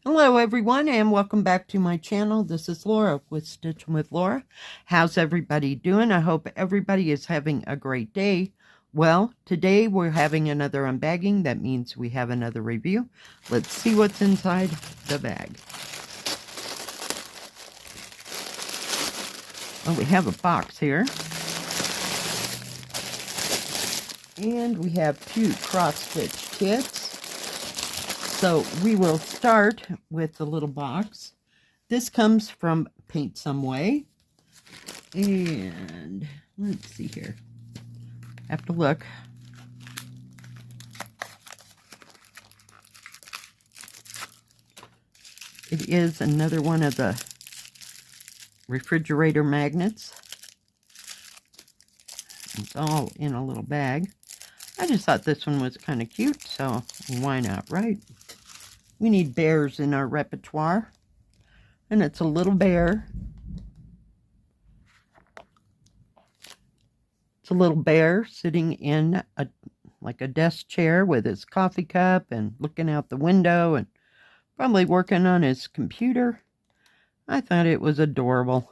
Hello everyone and welcome back to my channel. This is Laura with Stitching with Laura. How's everybody doing? I hope everybody is having a great day. Well, today we're having another unbagging. That means we have another review. Let's see what's inside the bag. Oh, we have a box here. And we have 2 cross-stitch kits. So we will start with the little box. This comes from PaintSomeWay. And let's see here. Have to look. It is another one of the refrigerator magnets. It's all in a little bag. I just thought this one was kind of cute, so why not, right? We need bears in our repertoire. And it's a little bear. It's a little bear sitting in like a desk chair with his coffee cup and looking out the window and probably working on his computer. I thought it was adorable.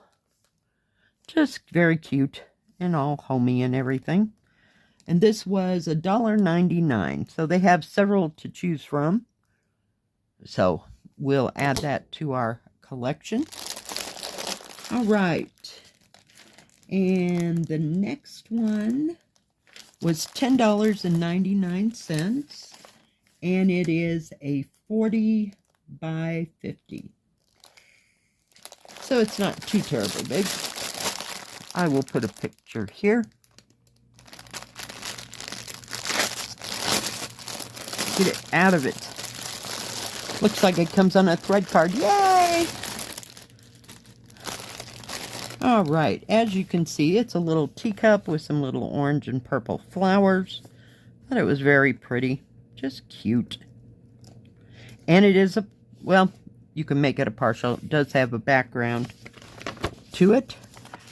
Just very cute and all homey and everything. And this was $1.99. So they have several to choose from. So we'll add that to our collection. All right. And the next one was $10.99. And it is a 40 by 50. So it's not too terribly big. I will put a picture here. Get it out of it. Looks like it comes on a thread card. Yay! All right, as you can see, it's a little teacup with some little orange and purple flowers. I thought it was very pretty. Just cute. And it is well, you can make it a partial. It does have a background to it.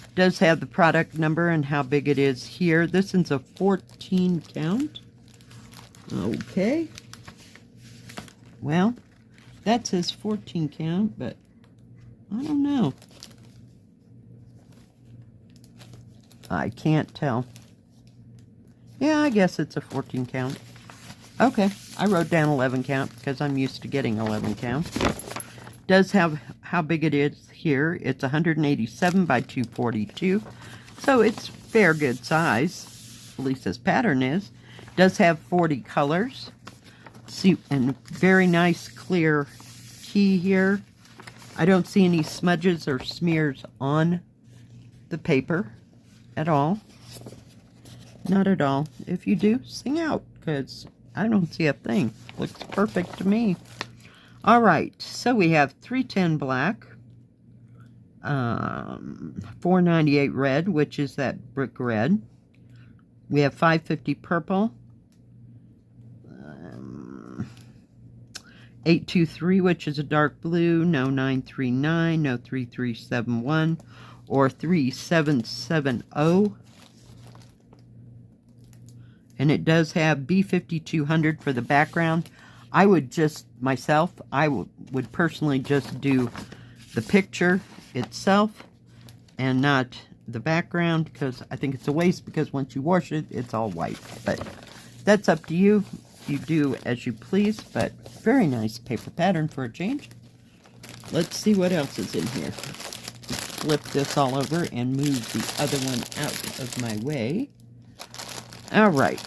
It does have the product number and how big it is here. This is a 14 count. Okay. Well, that says 14 count, but I don't know. I can't tell. Yeah, I guess it's a 14 count. Okay, I wrote down 11 count because I'm used to getting 11 count. Does have how big it is here. It's 187 by 242. So it's fair good size. At least this pattern is. Does have 40 colors. See, and very nice clear key here. I don't see any smudges or smears on the paper at all. Not at all. If you do, sing out, because I don't see a thing. Looks perfect to me. All right, so we have 310 black, 498 red, which is that brick red. We have 550 purple, 823, which is a dark blue, no 939, no 3371, or 3770. And it does have B5200 for the background. I would just, myself, I would personally just do the picture itself and not the background, because I think it's a waste, because once you wash it, it's all white. But that's up to you. You do as you please, but very nice paper pattern for a change. Let's see what else is in here. Flip this all over and move the other one out of my way. All right.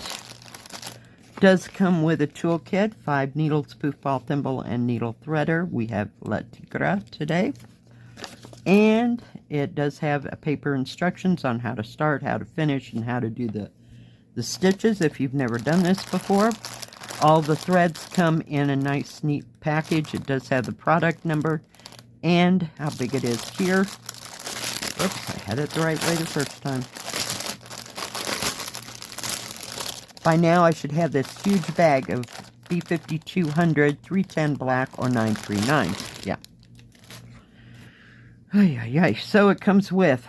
Does come with a toolkit, 5 needles, poof ball, thimble, and needle threader. We have La Tigra today. And it does have a paper instructions on how to start, how to finish, and how to do the stitches if you've never done this before. All the threads come in a nice, neat package. It does have the product number and how big it is here. Oops, I had it the right way the first time. By now, I should have this huge bag of B5200, 310 black, or 939. Yeah. So it comes with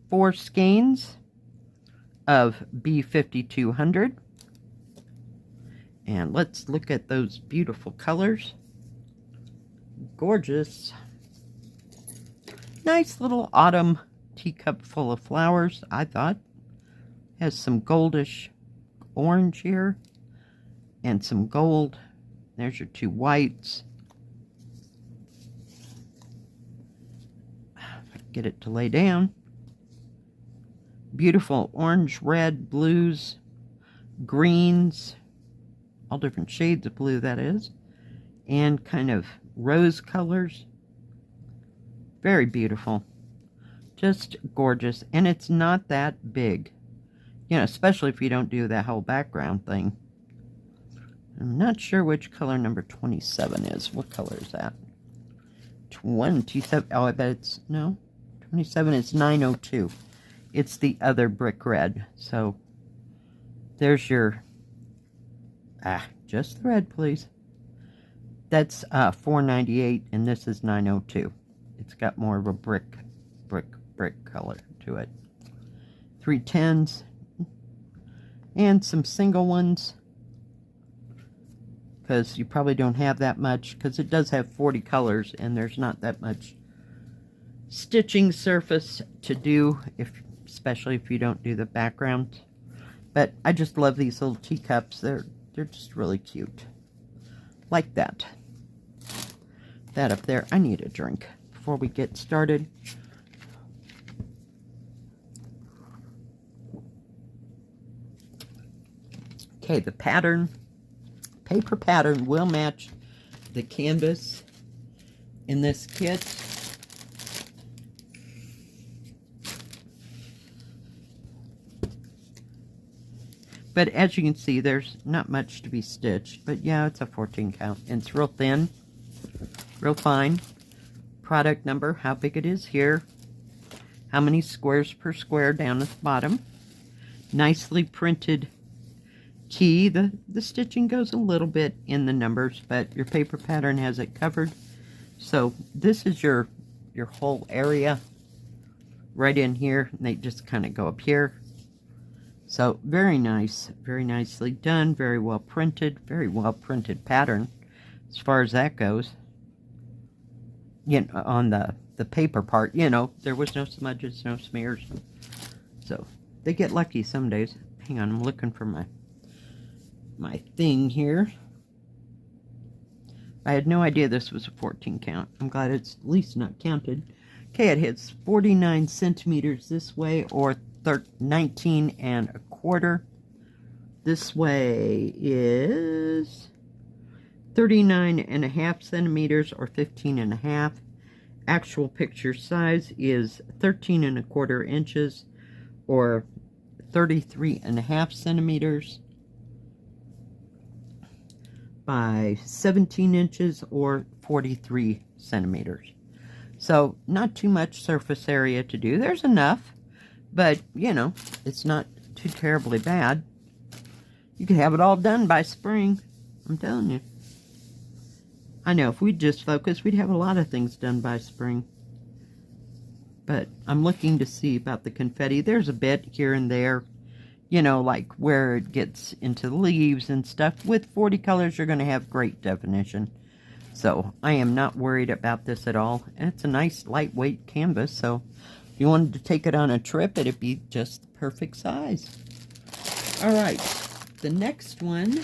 4 skeins of B5200. And let's look at those beautiful colors. gorgeous. Nice little autumn teacup full of flowers, I thought. Has some goldish orange here and some gold. There's your two whites. Get it to lay down. Beautiful orange, red, blues, greens, all different shades of blue, that is, and kind of rose colors. Very beautiful. Just gorgeous. And it's not that big, you know, especially if you don't do that whole background thing. I'm not sure which color number 27 is. What color is that? 27. Oh, I bet it's, no, 27 is 902. It's the other brick red. So there's your, just the red, please. That's 498, and this is 902. It's got more of a brick color to it. 310s and some single ones, because you probably don't have that much, because it does have 40 colors and there's not that much stitching surface to do, especially if you don't do the background. But I just love these little teacups. They're just really cute. Like that. That up there. I need a drink before we get started. Okay, the pattern, paper pattern will match the canvas in this kit. But as you can see, there's not much to be stitched. But yeah, it's a 14 count. And it's real thin, real fine. Product number, how big it is here. How many squares per square down at the bottom. Nicely printed key. The stitching goes a little bit in the numbers, but your paper pattern has it covered. So this is your whole area right in here. And they just kind of go up here. So very nice, very nicely done, very well printed pattern as far as that goes. You know, on the paper part, you know, there was no smudges, no smears. So they get lucky some days. Hang on, I'm looking for my thing here. I had no idea this was a 14 count. I'm glad it's at least not counted. Okay, it hits 49 centimeters this way, or 19 1/4. This way is 39.5 centimeters, or 15.5. Actual picture size is 13.25 inches, or 33.5 centimeters by 17 inches, or 43 centimeters. So not too much surface area to do. There's enough, but you know, it's not too terribly bad. You could have it all done by spring. I'm telling you. I know if we'd just focus, we'd have a lot of things done by spring. But I'm looking to see about the confetti. There's a bit here and there, you know, like where it gets into the leaves and stuff. With 40 colors, you're going to have great definition. So I am not worried about this at all. And it's a nice lightweight canvas, so if you wanted to take it on a trip, it'd be just the perfect size. All right, the next one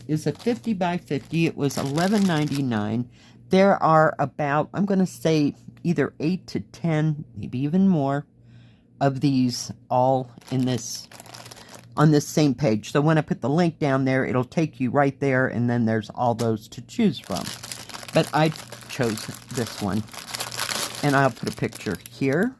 is a 50 by 50. It was $11.99. There are about, I'm going to say, either 8 to 10, maybe even more, of these all in this, on this same page. So when I put the link down there, it'll take you right there, and then there's all those to choose from. But I chose this one, and I'll put a picture here.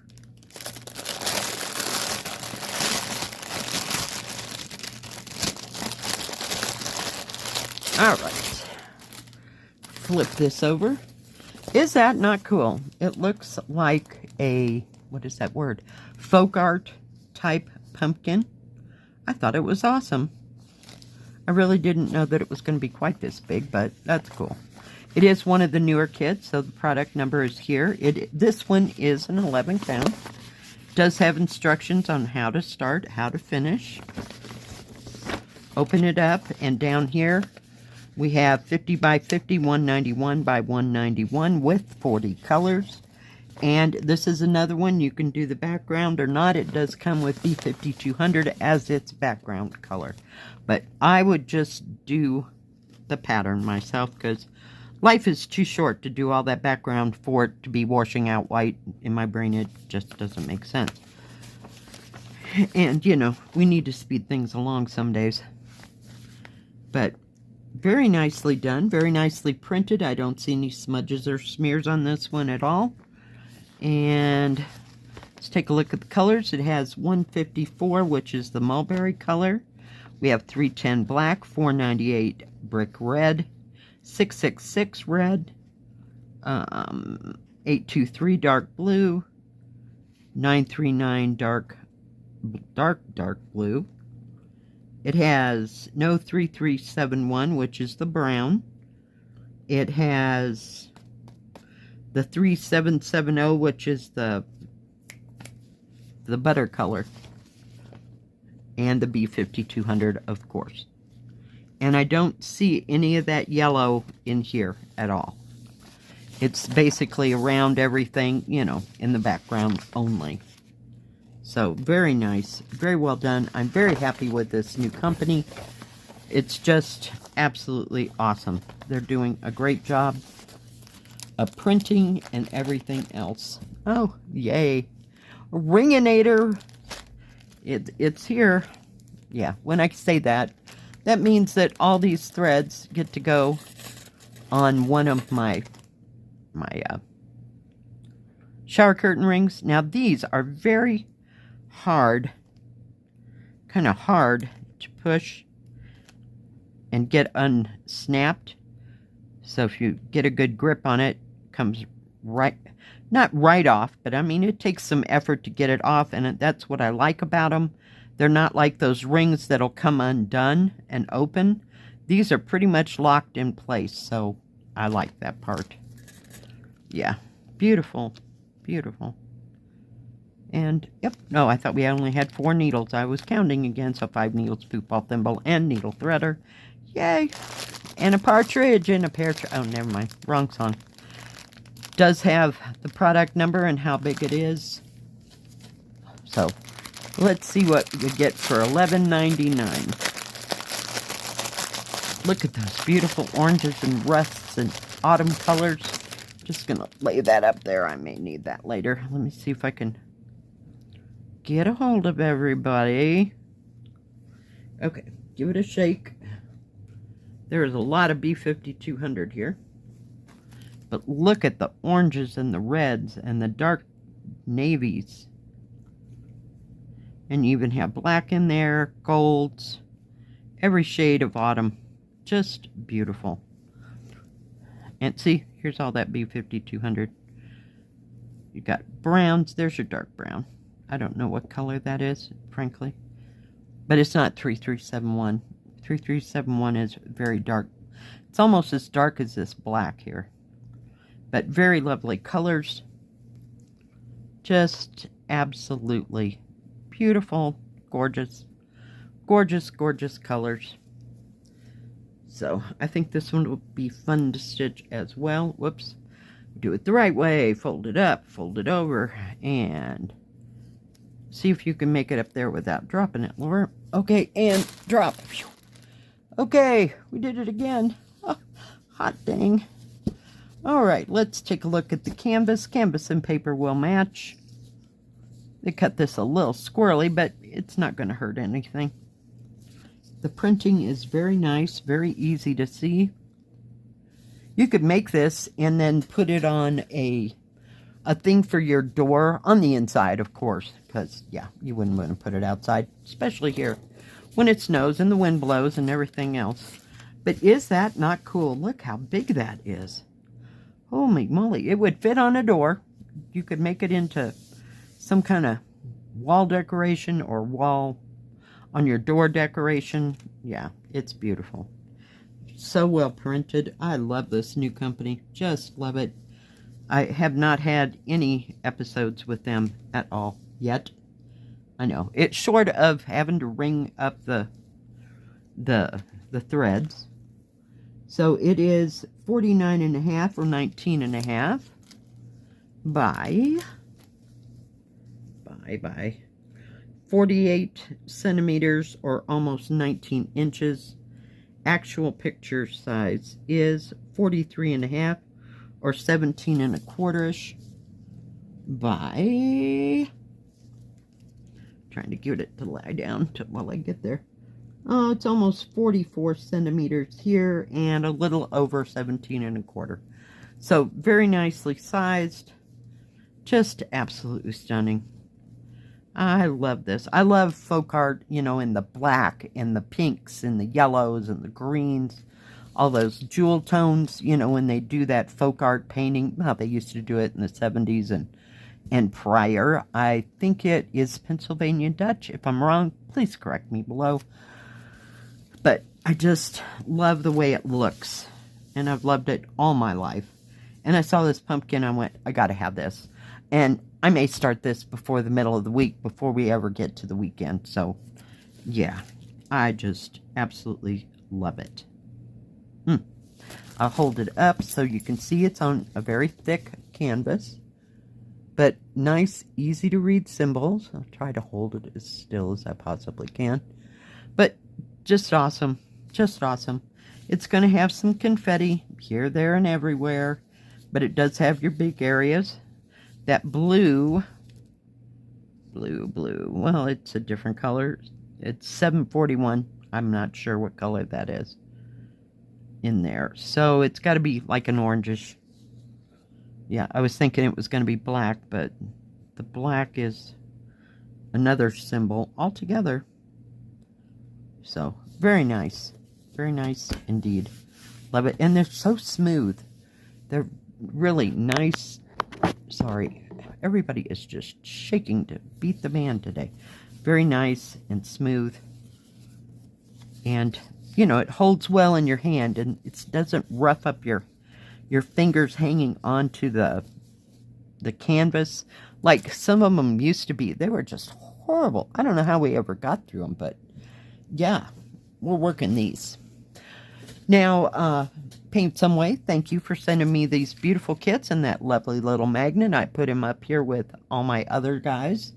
All right, flip this over. Is that not cool? It looks like a, what is that word? Folk art type pumpkin. I thought it was awesome. I really didn't know that it was going to be quite this big, but that's cool. It is one of the newer kits, so the product number is here. This one is an 11 count. It does have instructions on how to start, how to finish. Open it up, and down here, We have 50 by 50, 191 by 191 with 40 colors. And this is another one. You can do the background or not. It does come with B5200 as its background color. But I would just do the pattern myself because life is too short to do all that background for it to be washing out white. In my brain, it just doesn't make sense. And, you know, we need to speed things along some days. But very nicely done. Very nicely printed. I don't see any smudges or smears on this one at all. And let's take a look at the colors. It has 154, which is the mulberry color. We have 310 black, 498 brick red, 666 red, 823 dark blue, 939 dark blue. It has no 3371, which is the brown. It has the 3770, which is the butter color. And the B5200, of course. And I don't see any of that yellow in here at all. It's basically around everything, you know, in the background only. So, very nice. Very well done. I'm very happy with this new company. It's just absolutely awesome. They're doing a great job of printing and everything else. Oh, yay. Ringinator. It's here. Yeah, when I say that, that means that all these threads get to go on one of my shower curtain rings. Now, these are very hard, kind of hard to push and get unsnapped. So if you get a good grip on it, it comes right, not right off, but I mean, it takes some effort to get it off, and that's what I like about them. They're not like those rings that'll come undone and open. These are pretty much locked in place, so I like that part. Yeah, beautiful, beautiful. And, yep, no, I thought we only had 4 needles. I was counting again, so 5 needles, poop ball thimble, and needle threader. Yay! And a partridge and a pear tree. Oh, never mind. Wrong song. Does have the product number and how big it is. So, let's see what we get for $11.99. Look at those beautiful oranges and rusts and autumn colors. Just going to lay that up there. I may need that later. Let me see if I can get a hold of everybody. Okay, give it a shake. There is a lot of B5200 here. But look at the oranges and the reds and the dark navies. And you even have black in there, golds, every shade of autumn. Just beautiful. And see, here's all that B5200. You got browns. There's your dark brown. I don't know what color that is, frankly. But it's not 3371. 3371 is very dark. It's almost as dark as this black here. But very lovely colors. Just absolutely beautiful, gorgeous, gorgeous, gorgeous colors. So I think this one will be fun to stitch as well. Whoops. Do it the right way. Fold it up, fold it over, and see if you can make it up there without dropping it, Laura. Okay, and drop. Okay, we did it again. Oh, hot dang. All right, let's take a look at the canvas. Canvas and paper will match. They cut this a little squirrely, but it's not going to hurt anything. The printing is very nice, very easy to see. You could make this and then put it on a thing for your door on the inside, of course, because, yeah, you wouldn't want to put it outside, especially here when it snows and the wind blows and everything else. But is that not cool? Look how big that is. Holy moly, it would fit on a door. You could make it into some kind of wall decoration or wall on your door decoration. Yeah, it's beautiful. So well printed. I love this new company. Just love it. I have not had any episodes with them at all yet. I know. It's short of having to ring up the threads. So it is 49.5 or 19.5 by 48 centimeters or almost 19 inches. Actual picture size is 43.5 or 17.25-ish by, trying to get it to lie down while I get there. Oh, it's almost 44 centimeters here and a little over 17.25. So very nicely sized. Just absolutely stunning. I love this. I love folk art, you know, in the black and the pinks and the yellows and the greens. All those jewel tones, you know, when they do that folk art painting. Well, they used to do it in the 70s and prior. I think it is Pennsylvania Dutch. If I'm wrong, please correct me below. But I just love the way it looks. And I've loved it all my life. And I saw this pumpkin, I went, I gotta have this. And I may start this before the middle of the week, before we ever get to the weekend. So, yeah, I just absolutely love it. I'll hold it up so you can see it's on a very thick canvas. But nice, easy to read symbols. I'll try to hold it as still as I possibly can. But just awesome. Just awesome. It's going to have some confetti here, there, and everywhere. But it does have your big areas. That blue, well, it's a different color. It's 741. I'm not sure what color that is in there. So it's got to be like an orangish. Yeah, I was thinking it was going to be black, but the black is another symbol altogether. So, very nice. Very nice indeed. Love it. And they're so smooth. They're really nice. Sorry, everybody is just shaking to beat the band today. Very nice and smooth. And, you know, it holds well in your hand and it doesn't rough up your fingers hanging onto the canvas. Like some of them used to be. They were just horrible. I don't know how we ever got through them, but yeah, we're working these. Now, PaintSomeWay, thank you for sending me these beautiful kits and that lovely little magnet. I put him up here with all my other guys.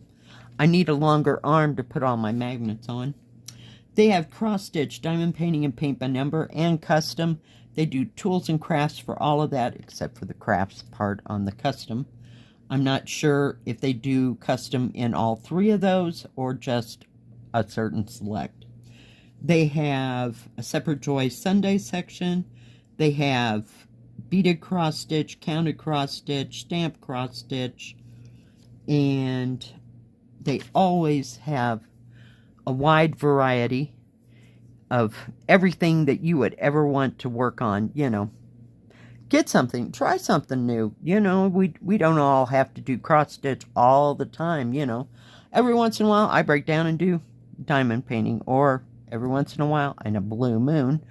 I need a longer arm to put all my magnets on. They have cross-stitch, diamond painting, and paint by number, and custom. They do tools and crafts for all of that, except for the crafts part on the custom. I'm not sure if they do custom in all three of those, or just a certain select. They have a Separate Joy Sunday section. They have beaded cross-stitch, counted cross-stitch, stamped cross-stitch, and they always have a wide variety of everything that you would ever want to work on, you know. Get something, try something new, you know. We don't all have to do cross-stitch all the time, you know. Every once in a while, I break down and do diamond painting, or every once in a while, in a blue moon,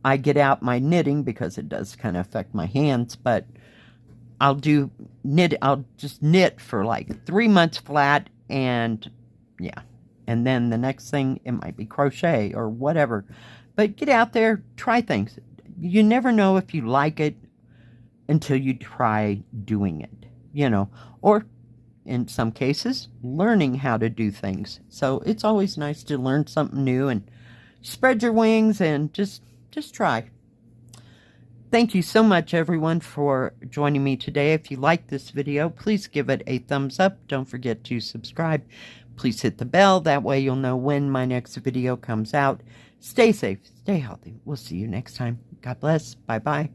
I get out my knitting because it does kind of affect my hands, but I'll just knit for like 3 months flat, and yeah. And then the next thing, it might be crochet or whatever. But get out there, try things. You never know if you like it until you try doing it, you know. Or, in some cases, learning how to do things. So it's always nice to learn something new and spread your wings and just try. Thank you so much, everyone, for joining me today. If you like this video, please give it a thumbs up. Don't forget to subscribe. Please hit the bell. That way you'll know when my next video comes out. Stay safe. Stay healthy. We'll see you next time. God bless. Bye-bye.